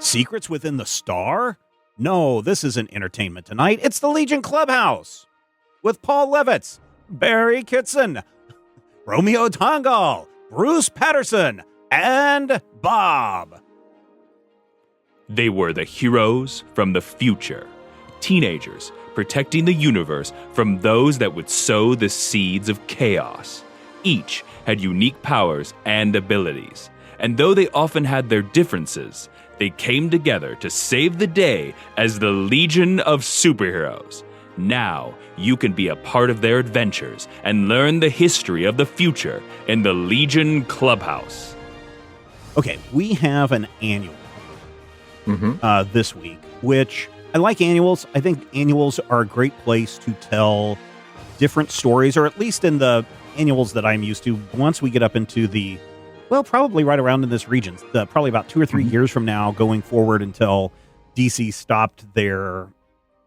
Secrets within the star? No, this isn't entertainment tonight. It's the Legion Clubhouse with Paul Levitz, Barry Kitson, Romeo Tanghal, Bruce Patterson, and Bob. They were the heroes from the future, teenagers protecting the universe from those that would sow the seeds of chaos. Each had unique powers and abilities, and though they often had their differences, they came together to save the day as the Legion of Superheroes. Now, you can be a part of their adventures and learn the history of the future in the Legion Clubhouse. Okay, we have an annual this week, which I like annuals. I think annuals are a great place to tell different stories, or at least in the annuals that I'm used to. Once we get up into the, well, probably right around in this region, probably about 2 or 3 years from now, going forward until DC stopped their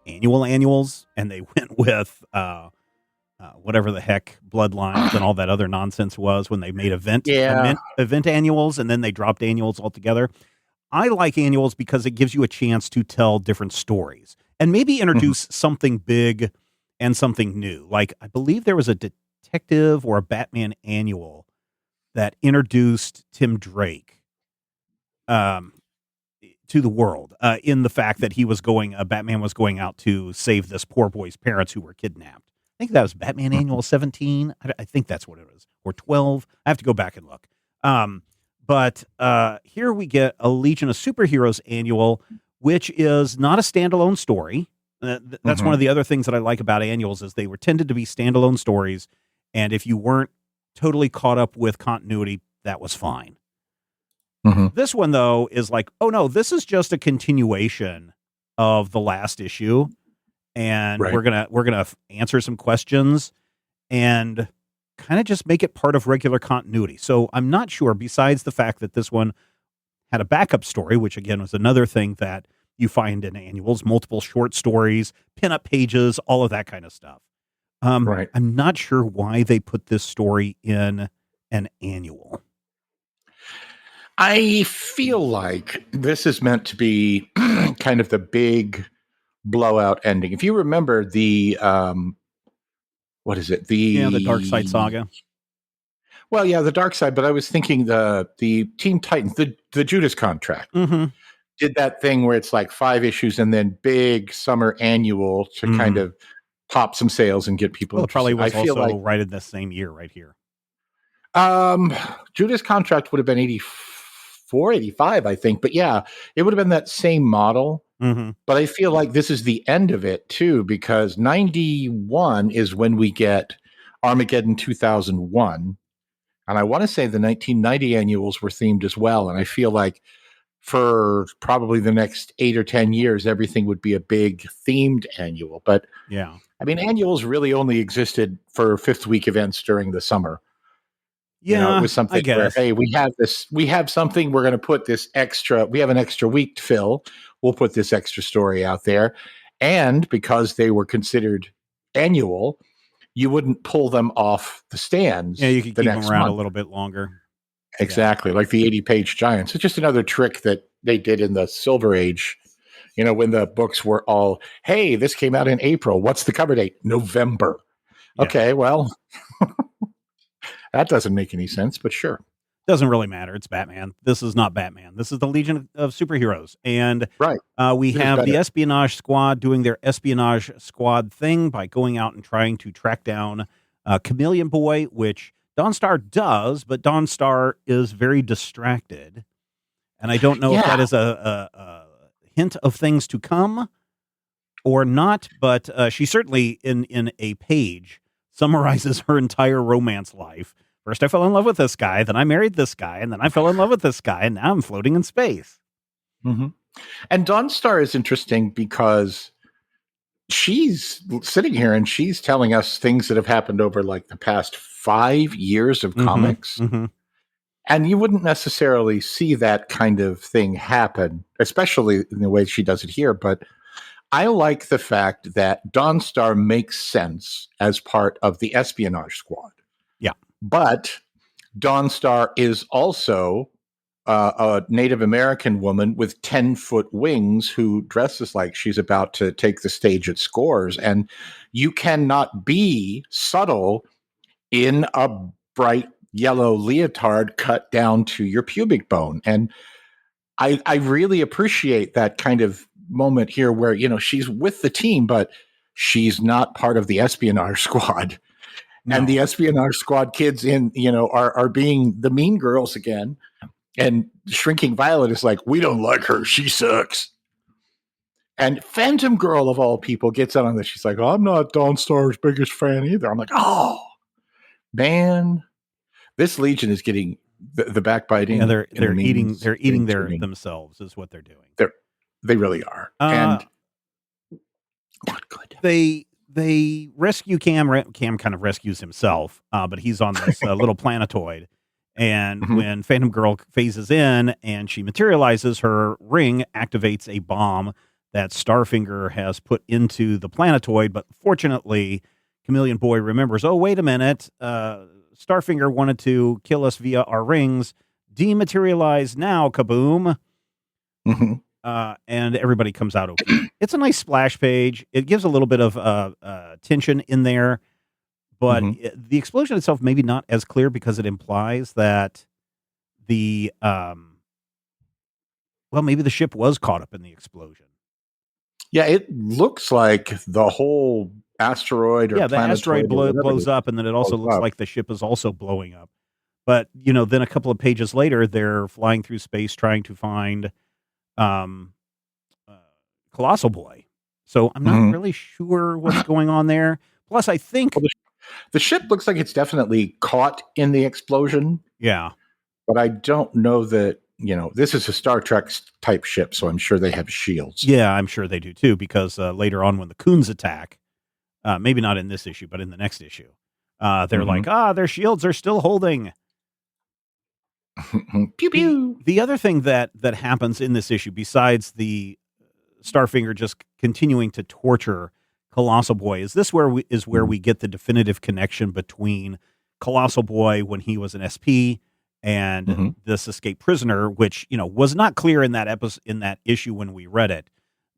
annuals and they went with whatever the heck Bloodlines and all that other nonsense was when they made event annuals, and then they dropped annuals altogether. I like annuals because it gives you a chance to tell different stories and maybe introduce something big and something new. Like, I believe there was a detective or a Batman annual that introduced Tim Drake to the world in the fact that Batman was going out to save this poor boy's parents who were kidnapped. I think that was Batman Annual 17. I think that's what it was, or 12. I have to go back and look. But here we get a Legion of Superheroes annual, which is not a standalone story. That's one of the other things that I like about annuals is they were tended to be standalone stories. And if you weren't totally caught up with continuity, that was fine. This one, though, is like, oh, no, this is just a continuation of the last issue. And we're gonna answer some questions and kind of just make it part of regular continuity. So I'm not sure, besides the fact that this one had a backup story, which again was another thing that you find in annuals, multiple short stories, pinup pages, all of that kind of stuff. I'm not sure why they put this story in an annual. I feel like this is meant to be kind of the big blowout ending. If you remember the what is it? The Dark Side Saga. Well, yeah, the Dark Side, but I was thinking the Teen Titans, the Judas Contract did that thing where it's like 5 issues and then big summer annual to kind of pop some sales and get people. Well, it probably was also right in the same year right here. Judas Contract would have been 84, 85, I think. But yeah, it would have been that same model. But I feel like this is the end of it too, because 91 is when we get Armageddon 2001. And I want to say the 1990 annuals were themed as well. And I feel like for probably the next 8 or 10 years, everything would be a big themed annual. But yeah, I mean, annuals really only existed for 5th week events during the summer. Yeah, it was something where, hey, we have something, we're going to put this extra, we have an extra week to fill. We'll put this extra story out there. And because they were considered annual, you wouldn't pull them off the stands. Yeah, you could keep them around month. A little bit longer. Exactly, like the 80-page giants. It's just another trick that they did in the Silver Age, when the books were all, hey, this came out in April. What's the cover date? November. Yeah. Okay, well, that doesn't make any sense, but sure. Doesn't really matter. It's Batman. This is not Batman. This is the Legion of Superheroes. And we have the Espionage Squad doing their Espionage Squad thing by going out and trying to track down Chameleon Boy, which Dawnstar does, but Dawnstar is very distracted. And I don't know if that is a hint of things to come or not, but she certainly, in a page, summarizes her entire romance life. First, I fell in love with this guy, then I married this guy, and then I fell in love with this guy, and now I'm floating in space. And Dawnstar is interesting because she's sitting here and she's telling us things that have happened over like the past 5 years of comics. And you wouldn't necessarily see that kind of thing happen, especially in the way she does it here. But I like the fact that Dawnstar makes sense as part of the Espionage Squad. Yeah. But Dawnstar is also a Native American woman with 10-foot wings who dresses like she's about to take the stage at Scores. And you cannot be subtle in a bright yellow leotard cut down to your pubic bone. And I really appreciate that kind of moment here where, she's with the team, but she's not part of the espionage squad. No. And the espionage squad kids are being the mean girls again. And Shrinking Violet is like, we don't like her. She sucks. And Phantom Girl, of all people, gets out on this. She's like, I'm not Dawnstar's biggest fan either. I'm like, oh, man. This Legion is getting the backbiting. Yeah, they're eating themselves is what they're doing. They really are. And not good. They rescue Cam. Cam kind of rescues himself, but he's on this little planetoid. And when Phantom Girl phases in and she materializes, her ring activates a bomb that Starfinger has put into the planetoid. But fortunately, Chameleon Boy remembers, oh, wait a minute. Starfinger wanted to kill us via our rings. Dematerialize now, kaboom. And everybody comes out okay. It's a nice splash page. It gives a little bit of tension in there. But the explosion itself maybe not as clear because it implies that maybe the ship was caught up in the explosion. Yeah, it looks like the whole asteroid or the asteroid blows up, and then it also looks like the ship is also blowing up. But, then a couple of pages later, they're flying through space trying to find Colossal Boy. So I'm not really sure what's going on there. Plus, I think... Well, the ship looks like it's definitely caught in the explosion. Yeah. But I don't know that, this is a Star Trek type ship, so I'm sure they have shields. Yeah, I'm sure they do too, because later on when the Khunds attack, maybe not in this issue, but in the next issue, they're like, their shields are still holding. Pew pew. The other thing that happens in this issue, besides the Starfinger just continuing to torture Colossal Boy, is where we get the definitive connection between Colossal Boy when he was an SP and this escaped prisoner, which was not clear in that issue when we read it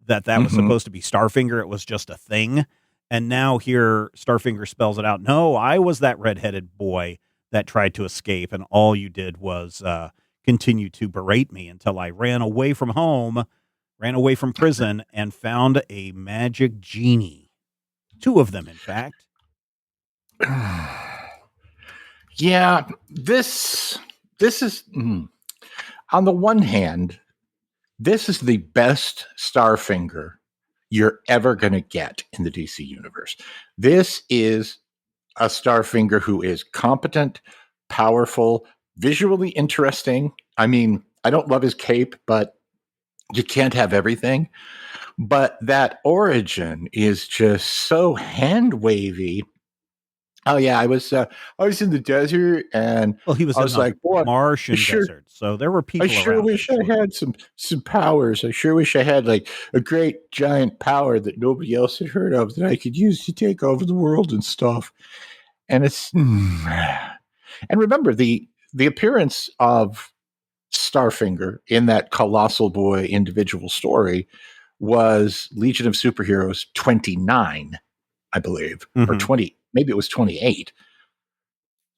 that was supposed to be Starfinger. It was just a thing, and now here Starfinger spells it out. No, I was that redheaded boy that tried to escape, and all you did was continue to berate me until I ran away from home, ran away from prison, and found a magic genie. 2 of them, in fact. Yeah, this is, on the one hand, this is the best Starfinger you're ever going to get in the DC universe. This is a Starfinger who is competent, powerful, visually interesting. I mean, I don't love his cape, but you can't have everything. But that origin is just so hand wavy. Oh yeah, I was in the desert, and he was like, Martian desert. So there were people. I sure wish I had some powers. I sure wish I had like a great giant power that nobody else had heard of that I could use to take over the world and stuff. And it's and remember the appearance of Starfinger in that Colossal Boy individual story was Legion of Superheroes 29, I believe, or 20. Maybe it was 28.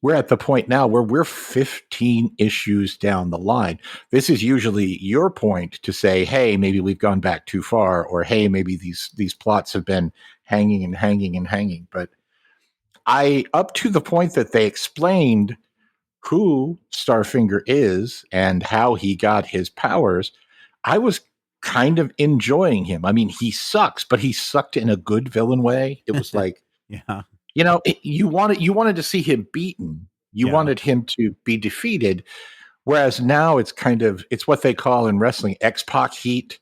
We're at the point now where we're 15 issues down the line. This is usually your point to say, hey, maybe we've gone back too far, or hey, maybe these plots have been hanging and hanging and hanging. But up to the point that they explained who Starfinger is and how he got his powers, I was kind of enjoying him. I mean, he sucks, but he sucked in a good villain way. It was like, yeah. You wanted to see him beaten. You wanted him to be defeated. Whereas now it's what they call in wrestling X-Pac heat.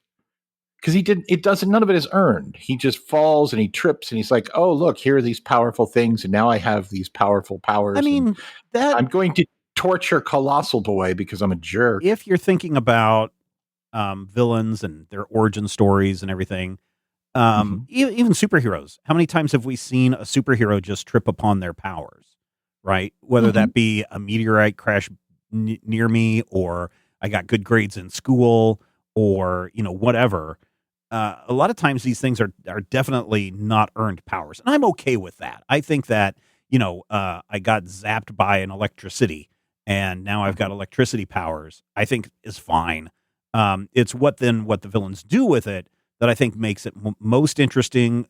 Because none of it is earned. He just falls and he trips and he's like, oh, look, here are these powerful things. And now I have these powerful powers. I mean, I'm going to torture Colossal Boy because I'm a jerk. If you're thinking about villains and their origin stories and everything, even superheroes. How many times have we seen a superhero just trip upon their powers, right? Whether that be a meteorite crash near me or I got good grades in school, or, whatever. A lot of times these things are definitely not earned powers. And I'm okay with that. I think that, I got zapped by an electricity and now I've got electricity powers, I think is fine. It's what the villains do with it that I think makes it most interesting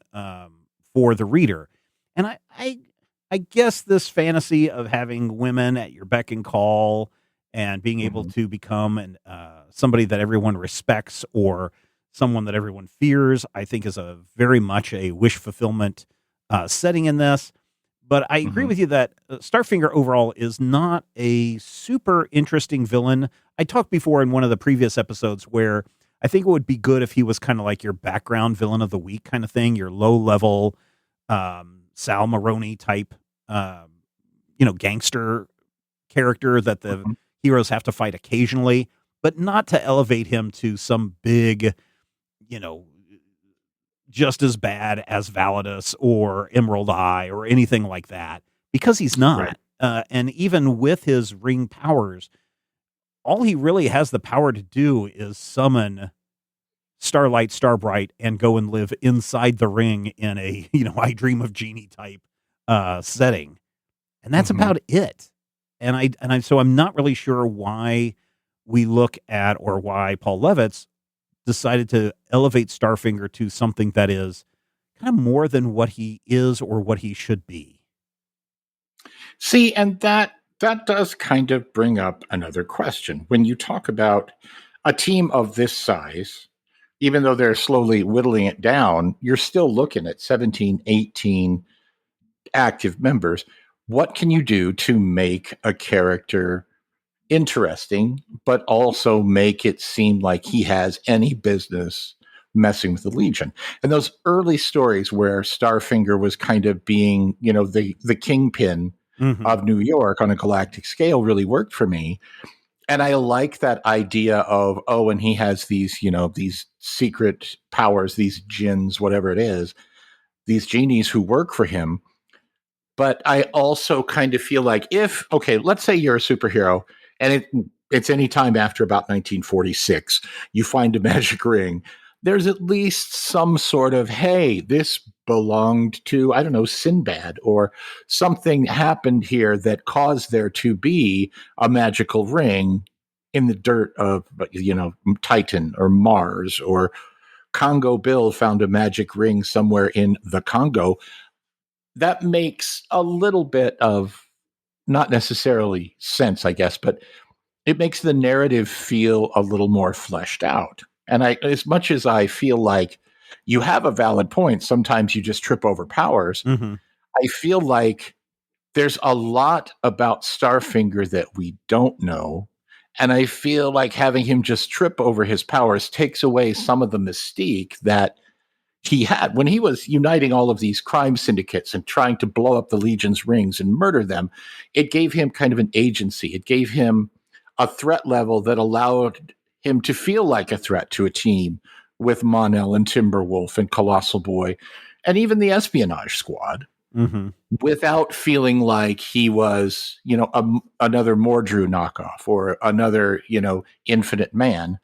for the reader. And I guess this fantasy of having women at your beck and call and being able to become somebody that everyone respects or someone that everyone fears, I think is a very much a wish fulfillment setting in this. But I agree with you that Starfinger overall is not a super interesting villain. I talked before in one of the previous episodes where I think it would be good if he was kind of like your background villain of the week kind of thing, your low level Sal Maroni type, gangster character that the heroes have to fight occasionally, but not to elevate him to some big, just as bad as Validus or Emerald Eye or anything like that, because he's not. Right. And even with his ring powers, all he really has the power to do is summon Starlight, Starbright, and go and live inside the ring in a, I Dream of Jeannie type setting. And that's about it. So I'm not really sure why we look at, or why Paul Levitz decided to elevate Starfinger to something that is kind of more than what he is or what he should be. See, and that does kind of bring up another question. When you talk about a team of this size, even though they're slowly whittling it down, you're still looking at 17, 18 active members. What can you do to make a character interesting, but also make it seem like he has any business messing with the Legion? And those early stories where Starfinger was kind of being, the kingpin of New York on a galactic scale really worked for me. And I like that idea of, and he has these, these secret powers, these jinns, whatever it is, these genies who work for him. But I also kind of feel like let's say you're a superhero and it's any time after about 1946, you find a magic ring. There's at least some sort of, hey, this belonged to, I don't know, Sinbad, or something happened here that caused there to be a magical ring in the dirt of, Titan or Mars, or Congo Bill found a magic ring somewhere in the Congo. That makes a little bit of, not necessarily sense, I guess, but it makes the narrative feel a little more fleshed out. And as much as I feel like you have a valid point, sometimes you just trip over powers. I feel like there's a lot about Starfinger that we don't know. And I feel like having him just trip over his powers takes away some of the mystique that he had when he was uniting all of these crime syndicates and trying to blow up the Legion's rings and murder them. It gave him kind of an agency. It gave him a threat level that allowed him to feel like a threat to a team with Mon-El and Timberwolf and Colossal Boy and even the Espionage Squad, without feeling like he was, another Mordru knockoff or another, Infinite Man.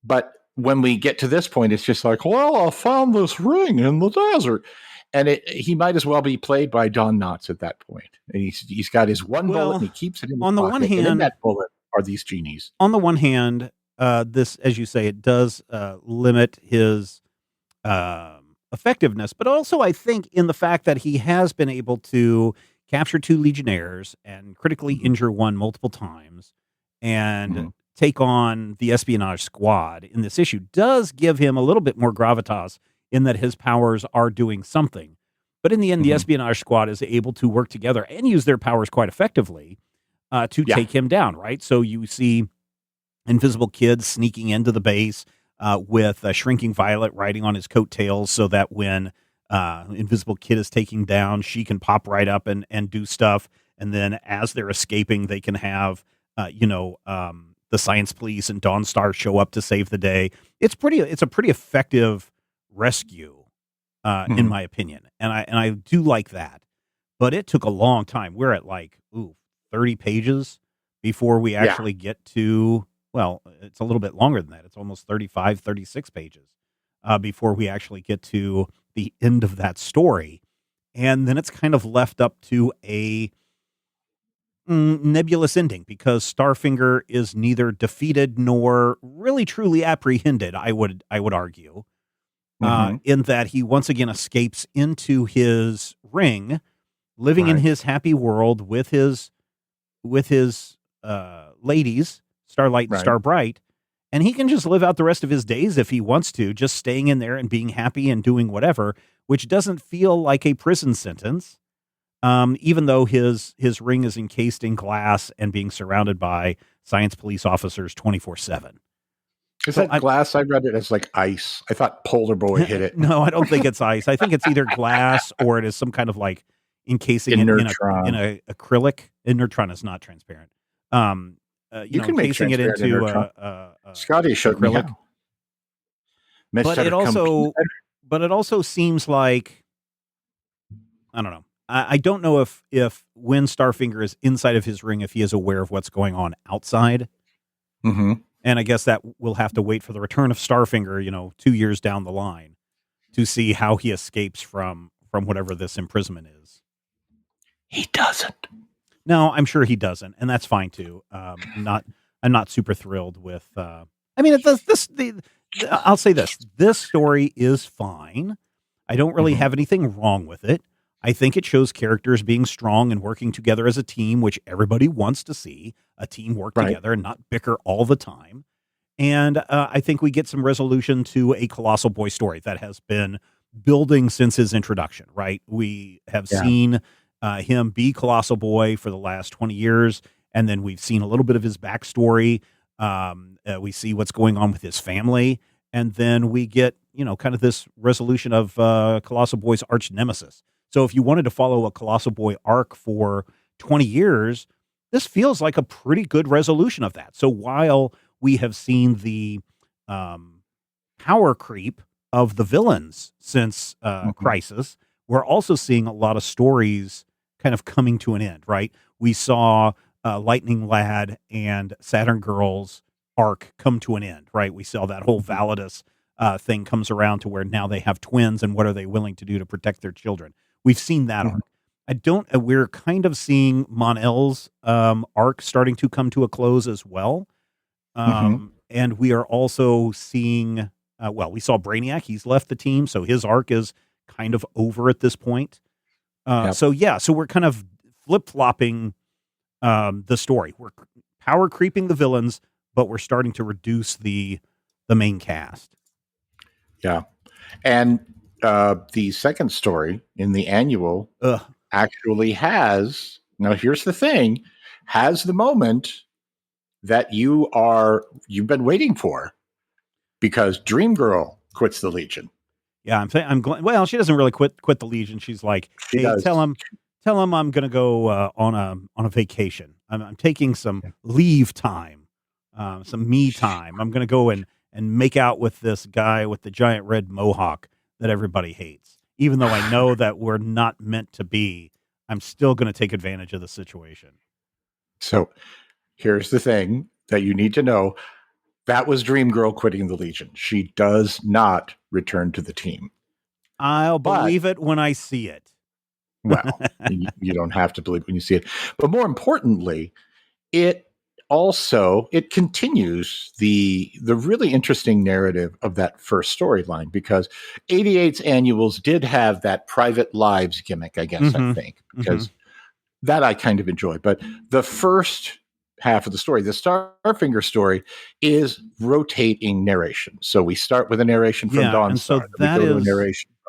But when we get to this point, it's just like, well, I found this ring in the desert. And he might as well be played by Don Knotts at that point. And he's got his one bullet and he keeps it in the on the pocket. one hand, and in that bullet are these genies. On the one hand, this, as you say, it does limit his effectiveness, but also I think in the fact that he has been able to capture 2 Legionnaires and critically injure one multiple times and take on the Espionage Squad in this issue does give him a little bit more gravitas in that his powers are doing something. But in the end, the Espionage Squad is able to work together and use their powers quite effectively to take him down, right? So you see Invisible Kid sneaking into the base with Shrinking Violet riding on his coattails so that when Invisible Kid is taking down, she can pop right up and do stuff. And then as they're escaping, they can have, the Science Police and Dawnstar show up to save the day. It's a pretty effective rescue, in my opinion. And I do like that, but it took a long time. We're at 30 pages before we actually get to well, it's a little bit longer than that. It's almost 35, 36 pages before we actually get to the end of that story. And then it's kind of left up to a nebulous ending because Starfinger is neither defeated nor really truly apprehended, I would argue, in that he once again escapes into his ring, living in his happy world with his ladies, Starlight and Starbright, and he can just live out the rest of his days if he wants to, just staying in there and being happy and doing whatever, which doesn't feel like a prison sentence. Even though his ring is encased in glass and being surrounded by science police officers 24/7. Is that glass? I read it as like ice. I thought Polar Boy hit it. No, I don't think it's ice. I think it's either glass or it is some kind of like encasing it in a acrylic. Inertron is not transparent. You can make encasing it into Scotty showed acrylic. Me But it also seems like, I don't know. I don't know if when Starfinger is inside of his ring, if he is aware of what's going on outside. Mm-hmm. And I guess that we'll have to wait for the return of Starfinger, 2 years down the line to see how he escapes from whatever this imprisonment is. He doesn't. No, I'm sure he doesn't. And that's fine too. I'm not super thrilled with, I'll say this story is fine. I don't really have anything wrong with it. I think it shows characters being strong and working together as a team, which everybody wants to see a team work together and not bicker all the time. And I think we get some resolution to a Colossal Boy story that has been building since his introduction, right? We have seen him be Colossal Boy for the last 20 years. And then we've seen a little bit of his backstory. We see what's going on with his family. And then we get, kind of this resolution of Colossal Boy's arch nemesis. So if you wanted to follow a Colossal Boy arc for 20 years, this feels like a pretty good resolution of that. So while we have seen the power creep of the villains since Crisis, we're also seeing a lot of stories kind of coming to an end, right? We saw Lightning Lad and Saturn Girl's arc come to an end, right? We saw that whole Validus thing comes around to where now they have twins, and what are they willing to do to protect their children? We've seen that arc. We're kind of seeing Mon-El's arc starting to come to a close as well. And we are also seeing, we saw Brainiac. He's left the team, so his arc is kind of over at this point. So we're kind of flip-flopping the story. We're power creeping the villains, but we're starting to reduce the main cast. Yeah. And the second story in the annual actually has, now here's the thing, has the moment that you've been waiting for, because Dream Girl quits the Legion. Yeah, I'm glad. Well, she doesn't really quit the Legion. She's like, hey, tell him I'm going to go on a vacation. I'm taking some leave time, some me time. I'm going to go and make out with this guy with the giant red mohawk that everybody hates. Even though I know that we're not meant to be, I'm still going to take advantage of the situation. So here's the thing that you need to know. That was Dream Girl quitting the Legion. She does not return to the team. I'll believe it when I see it. Well, you don't have to believe when you see it. But more importantly, it continues the really interesting narrative of that first storyline, because 88's annuals did have that private lives gimmick, I guess, I think, because that I kind of enjoy. But the first half of the story, the Starfinger story, is rotating narration. So we start with a narration from Dawnstar. So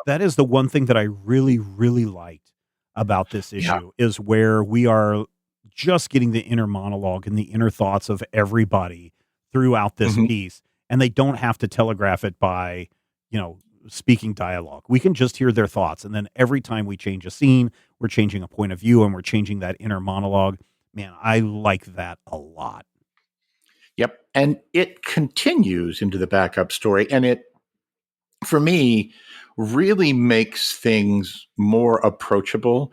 that is the one thing that I really, really liked about this issue, is where we are just getting the inner monologue and the inner thoughts of everybody throughout this piece. And they don't have to telegraph it by, speaking dialogue. We can just hear their thoughts. And then every time we change a scene, we're changing a point of view and we're changing that inner monologue. Man, I like that a lot. Yep. And it continues into the backup story. And it, for me, really makes things more approachable.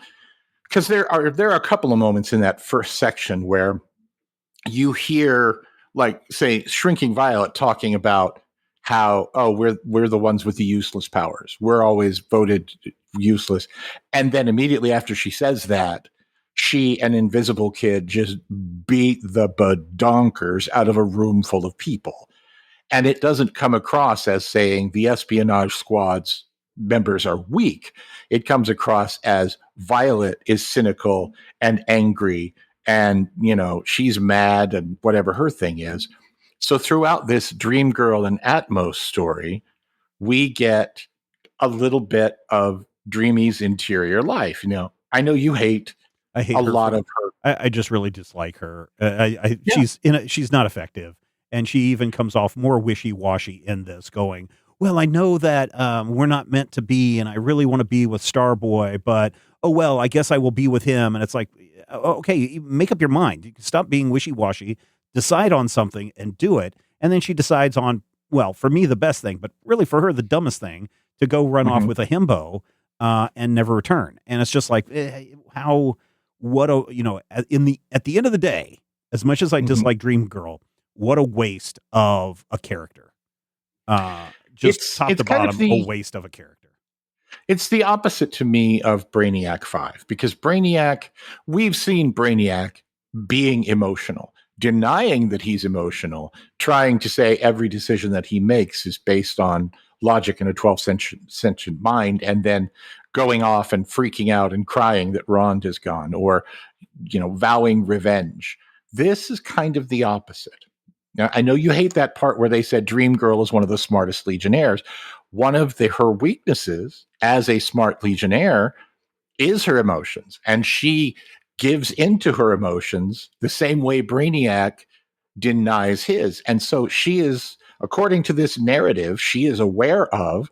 Because there are a couple of moments in that first section where you hear like say Shrinking Violet talking about how, oh, we're the ones with the useless powers. We're always voted useless. And then immediately after she says that, she and Invisible Kid just beat the badonkers out of a room full of people. And it doesn't come across as saying the espionage squad's members are weak. It comes across as Violet is cynical and angry, and, you know, she's mad and whatever her thing is. So throughout this Dream Girl and Atmos story, we get a little bit of Dreamy's interior life. You know, I know you hate I hate a her lot of her. I just really dislike her. She's not effective, and she even comes off more wishy-washy in this, going, well, I know that we're not meant to be, and I really want to be with Starboy, but oh well, I guess I will be with him. And it's like, okay, make up your mind. You can stop being wishy-washy, decide on something, and do it. And then she decides on, well, for me, the best thing, but really for her, the dumbest thing, to go run off with a himbo and never return. And it's just like, at the end of the day, as much as I dislike Dream Girl, what a waste of a character. Just top to bottom, a waste of a character. It's the opposite to me of Brainiac 5, because we've seen Brainiac being emotional, denying that he's emotional, trying to say every decision that he makes is based on logic and a 12th sentient mind, and then going off and freaking out and crying that Rond is gone, or, you know, vowing revenge. This is kind of the opposite. Now, I know you hate that part where they said Dream Girl is one of the smartest Legionnaires. One of her weaknesses as a smart Legionnaire is her emotions, and she gives into her emotions the same way Brainiac denies his. And so she is, according to this narrative, she is aware of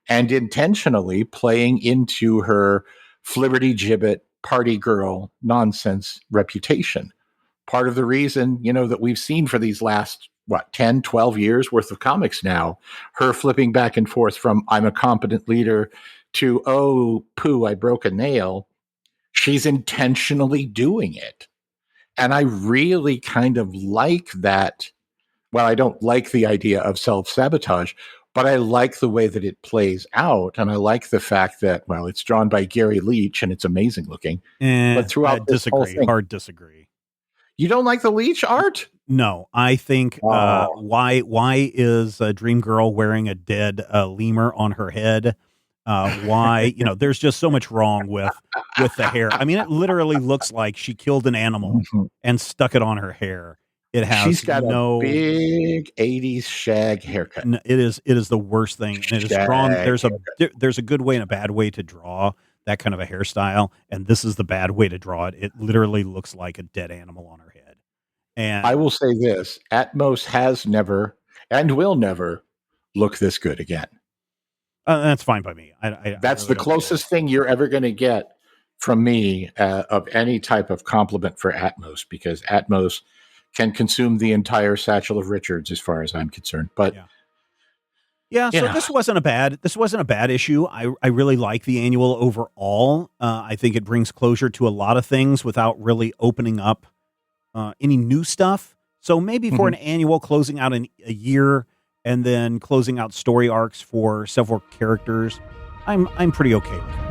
and intentionally playing into her flibberty-gibbet party girl nonsense reputation. Part of the reason, you know, that we've seen for these last, 10, 12 years worth of comics now, her flipping back and forth from I'm a competent leader to, oh, poo, I broke a nail. She's intentionally doing it. And I really kind of like that. Well, I don't like the idea of self-sabotage, but I like the way that it plays out. And I like the fact that, well, it's drawn by Gary Leach and it's amazing looking. But throughout this whole thing, hard disagree. You don't like the Leach art? No, I think why is Dream Girl wearing a dead lemur on her head? Why, there's just so much wrong with the hair. I mean, it literally looks like she killed an animal and stuck it on her hair. She's got a big 80s shag haircut. It is the worst thing. And it is drawn. There's a good way and a bad way to draw that kind of a hairstyle, and this is the bad way to draw it. It literally looks like a dead animal on her head. And I will say this: Atmos has never and will never look this good again. That's fine by me. That's really the closest thing you're ever going to get from me of any type of compliment for Atmos, because Atmos can consume the entire satchel of Richards, as far as I'm concerned. But yeah, so this wasn't a bad issue. I really like the annual overall. I think it brings closure to a lot of things without really opening up any new stuff. So maybe for an annual closing out a year and then closing out story arcs for several characters, I'm pretty okay with that.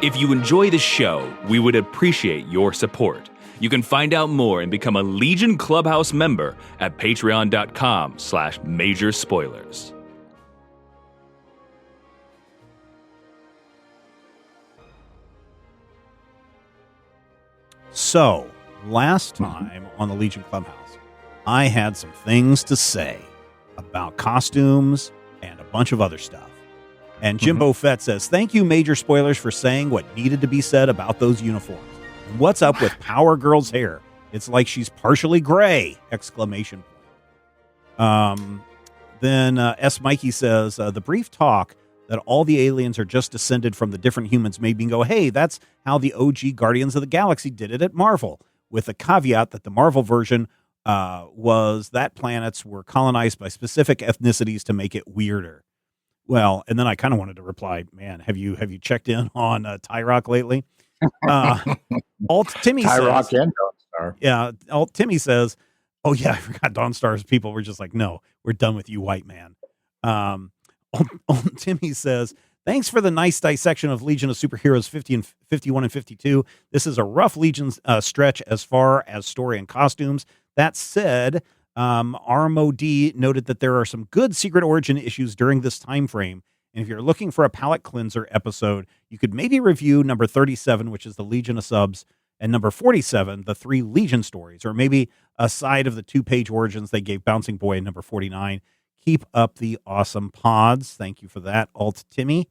If you enjoy the show, we would appreciate your support. You can find out more and become a Legion Clubhouse member at patreon.com/majorspoilers. So, last time on the Legion Clubhouse, I had some things to say about costumes and a bunch of other stuff. And Jimbo Fett says, thank you, Major Spoilers, for saying what needed to be said about those uniforms. What's up with Power Girl's hair? It's like she's partially gray! ! Then S. Mikey says, the brief talk that all the aliens are just descended from the different humans made me go, hey, that's how the OG Guardians of the Galaxy did it at Marvel, with the caveat that the Marvel version was that planets were colonized by specific ethnicities to make it weirder. Well, and then I kind of wanted to reply, man, have you checked in on Tyrock lately? Alt Timmy Tyrock says, and Dawnstar. Yeah, Alt Timmy says, "Oh yeah, I forgot Dawnstar's people were just like, no, we're done with you, white man." Alt Timmy says, "Thanks for the nice dissection of Legion of Superheroes 50 and 51 and 52. This is a rough Legion stretch as far as story and costumes. That said, RMOD noted that there are some good Secret Origin issues during this time frame. And if you're looking for a palate cleanser episode, you could maybe review number 37, which is the Legion of Subs, and number 47, the 3 Legion stories, or maybe a side of the 2-page origins they gave Bouncing Boy in number 49. Keep up the awesome pods." Thank you for that, Alt Timmy.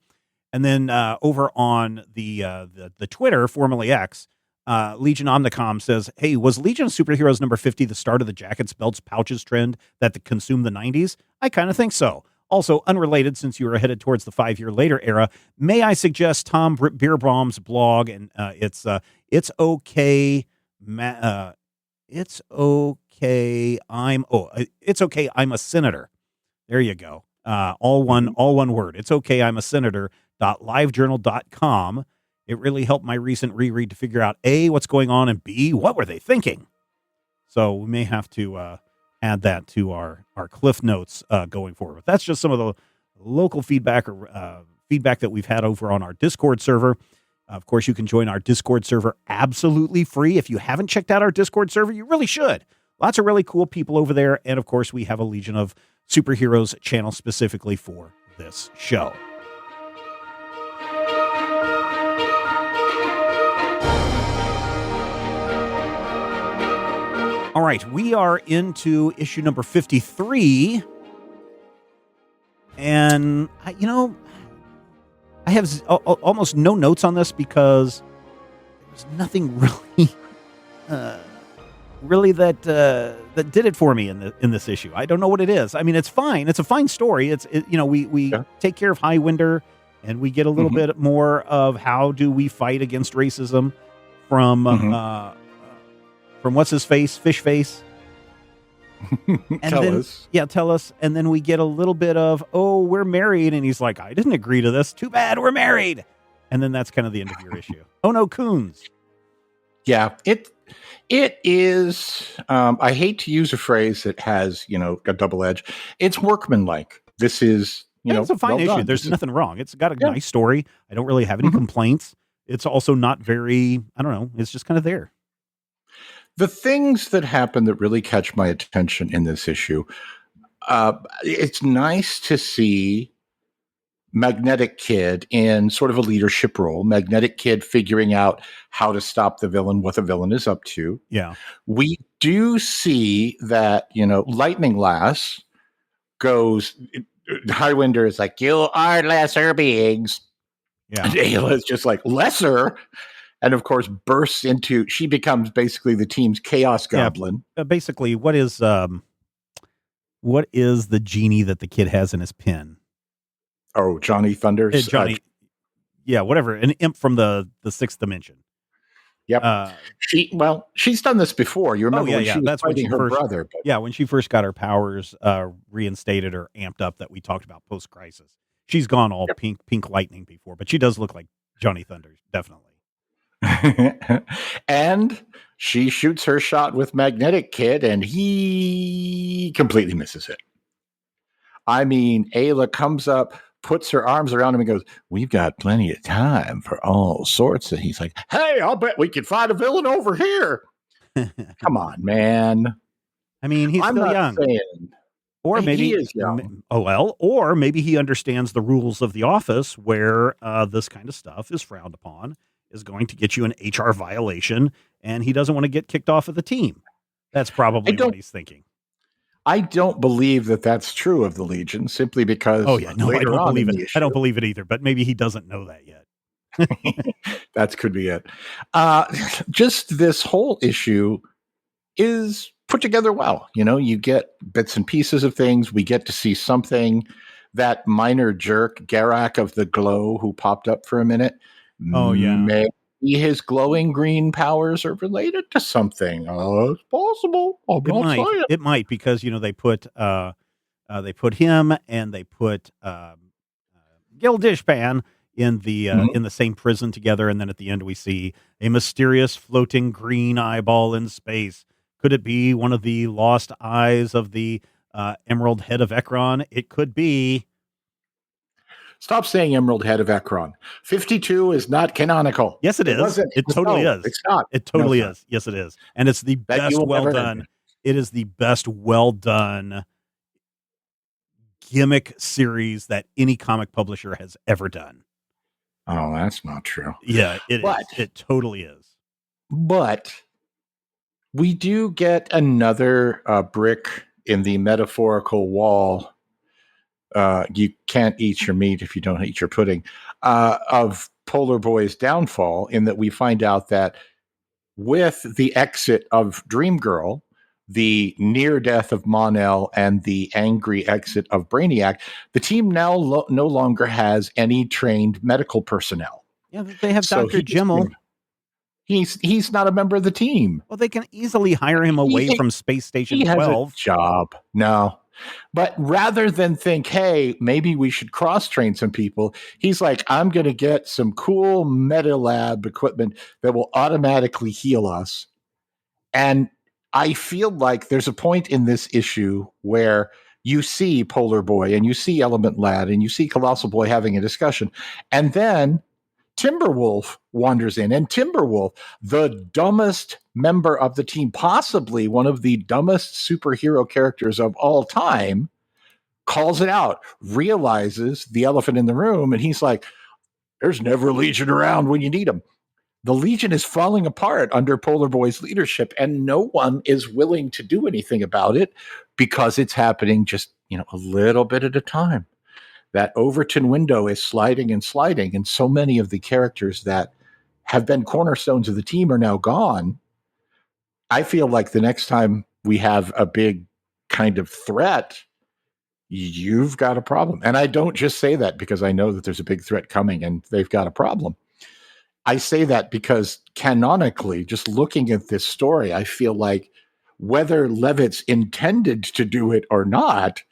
And then over on the Twitter, formerly X, Legion Omnicom says, "Hey, was Legion of Superheroes number 50 the start of the jackets, belts, pouches trend that consumed the 90s? I kind of think so. Also, unrelated, since you are headed towards the 5-year later era, may I suggest Tom Bierbaum's blog, and it's okay, it's okay, I'm a senator. There you go. All one word. It's okay, I'm a senator.livejournal.com. It really helped my recent reread to figure out A, what's going on, and B, what were they thinking? So we may have to add that to our Cliff Notes going forward. That's just some of the local feedback or feedback that we've had over on our Discord server. Of course, you can join our Discord server absolutely free. If you haven't checked out our Discord server, you really should. Lots of really cool people over there. And of course, we have a Legion of Superheroes channel specifically for this show. All right, we are into issue number 53. And, I have almost no notes on this because there's nothing really that did it for me in this issue. I don't know what it is. I mean, it's fine. It's a fine story. We take care of Highwinder, and we get a little bit more of how do we fight against racism from what's his face, Fish Face. And tell us. And then we get a little bit of, oh, we're married. And he's like, I didn't agree to this. Too bad, we're married. And then that's kind of the end of your issue. Oh no, Khunds. Yeah, it is. I hate to use a phrase that has, a double edge. It's workmanlike. This is, it's a fine issue. There's nothing wrong. It's got a nice story. I don't really have any complaints. It's also not very, I don't know. It's just kind of there. The things that happen that really catch my attention in this issue, it's nice to see Magnetic Kid in sort of a leadership role. Magnetic Kid figuring out how to stop the villain, what the villain is up to. Yeah. We do see that, Lightning Lass goes, Highwinder is like, you are lesser beings. Yeah. And Ayla is just like, lesser? And of course, she becomes basically the team's chaos goblin. Basically, what is the genie that the kid has in his pen? Oh, Johnny Thunders. Whatever. An imp from the 6th dimension. Yep. She's done this before. You remember when she was fighting her brother. But... Yeah, when she first got her powers reinstated or amped up that we talked about post-crisis. She's gone all pink lightning before, but she does look like Johnny Thunders, definitely. And she shoots her shot with Magnetic Kid, and he completely misses it. I mean, Ayla comes up, puts her arms around him, and goes, "We've got plenty of time for all sorts." And he's like, "Hey, I'll bet we can find a villain over here." Come on, man. I mean, he's still young. Or maybe he is young. Or maybe he understands the rules of the office where this kind of stuff is frowned upon. Is going to get you an HR violation, and he doesn't want to get kicked off of the team. That's probably what he's thinking. I don't believe that that's true of the Legion, simply because. Oh yeah, no, I don't believe it. I don't believe it either. But maybe he doesn't know that yet. That could be it. Just this whole issue is put together well. You get bits and pieces of things. We get to see something. That minor jerk, Garak of the Glow, who popped up for a minute. Oh, yeah. Maybe his glowing green powers are related to something. It's possible. It might because, they put him and they put Gil Dishpan in the same prison together, and then at the end we see a mysterious floating green eyeball in space. Could it be one of the lost eyes of the Emerald Head of Ekron? It could be. Stop saying Emerald Head of Ekron. 52 is not canonical. Yes, it is. Wasn't. It totally is. It's not. It totally is. Yes, it is. And it's the best well done. It is the best well done gimmick series that any comic publisher has ever done. Oh, that's not true. Yeah, is. It totally is. But we do get another brick in the metaphorical wall. You can't eat your meat if you don't eat your pudding, of Polar Boy's downfall, in that we find out that with the exit of Dream Girl, the near death of Mon-El, and the angry exit of Brainiac, the team now no longer has any trained medical personnel. Yeah, they have Dr. Jimmel. He's not a member of the team. Well, they can easily hire him away from Space Station 12. He has a job. No. But rather than think, hey, maybe we should cross-train some people, he's like, I'm going to get some cool meta lab equipment that will automatically heal us. And I feel like there's a point in this issue where you see Polar Boy and you see Element Lad and you see Colossal Boy having a discussion. And then Timberwolf wanders in, and Timberwolf, the dumbest member of the team, possibly one of the dumbest superhero characters of all time, calls it out, realizes the elephant in the room, and he's like, there's never a Legion around when you need them. The Legion is falling apart under Polar Boy's leadership, and no one is willing to do anything about it because it's happening just, a little bit at a time. That Overton window is sliding and sliding, and so many of the characters that have been cornerstones of the team are now gone. I feel like the next time we have a big kind of threat, you've got a problem. And I don't just say that because I know that there's a big threat coming and they've got a problem. I say that because canonically, just looking at this story, I feel like whether Levitz intended to do it or not,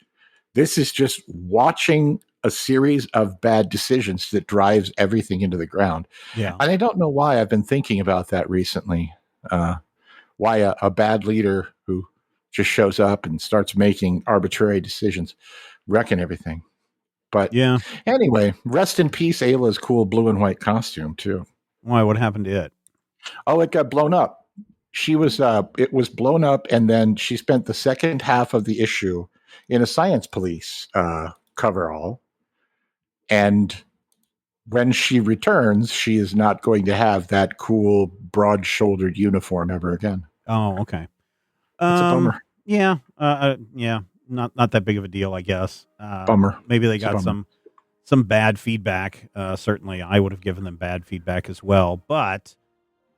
this is just watching a series of bad decisions that drives everything into the ground. Yeah. And I don't know why. I've been thinking about that recently. Why a bad leader who just shows up and starts making arbitrary decisions, wrecking everything. But yeah. Anyway, rest in peace, Ayla's cool blue and white costume too. Why? What happened to it? Oh, it got blown up. It was blown up, and then she spent the second half of the issue in a Science Police coverall. And when she returns, she is not going to have that cool, broad-shouldered uniform ever again. Oh, okay. It's a bummer. Yeah. Yeah. Not that big of a deal, I guess. Bummer. Maybe they got some bad feedback. Certainly, I would have given them bad feedback as well. But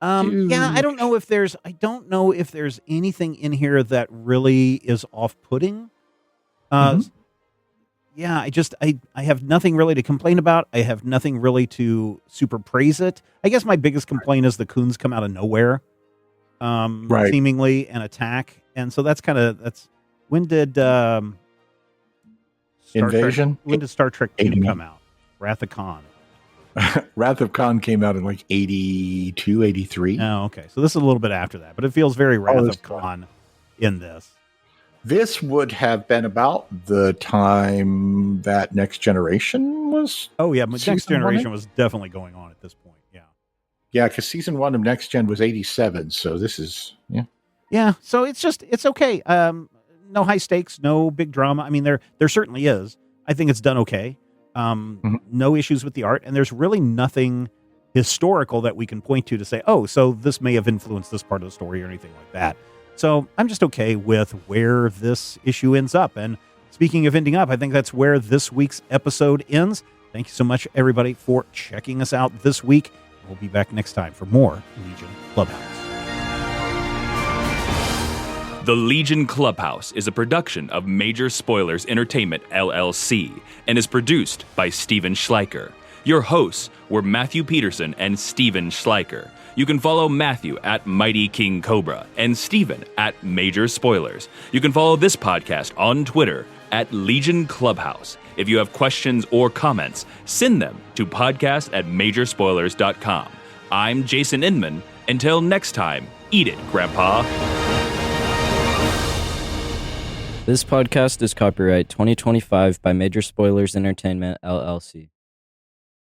yeah, I don't know if there's anything in here that really is off-putting. Yeah, I have nothing really to complain about. I have nothing really to super praise it. I guess my biggest complaint is the Khunds come out of nowhere, seemingly, and attack. And so that's when did Invasion? When did Star Trek 2 come out? Wrath of Khan. Wrath of Khan came out in like 82, 83. Oh, okay. So this is a little bit after that, but it feels very Wrath of Khan in this. This would have been about the time that Next Generation was. Oh, yeah. Next Generation was definitely going on at this point. Yeah. Yeah, because season 1 of Next Gen was 87. So this is, yeah. Yeah. So it's okay. No high stakes, no big drama. I mean, there certainly is. I think it's done okay. No issues with the art. And there's really nothing historical that we can point to say, oh, so this may have influenced this part of the story or anything like that. So I'm just okay with where this issue ends up. And speaking of ending up, I think that's where this week's episode ends. Thank you so much, everybody, for checking us out this week. We'll be back next time for more Legion Clubhouse. The Legion Clubhouse is a production of Major Spoilers Entertainment, LLC, and is produced by Steven Schleicher. Your hosts were Matthew Peterson and Steven Schleicher. You can follow Matthew at Mighty King Cobra and Steven at Major Spoilers. You can follow this podcast on Twitter at Legion Clubhouse. If you have questions or comments, send them to podcast@majorspoilers.com. I'm Jason Inman. Until next time, eat it, Grandpa. This podcast is copyright 2025 by Major Spoilers Entertainment, LLC.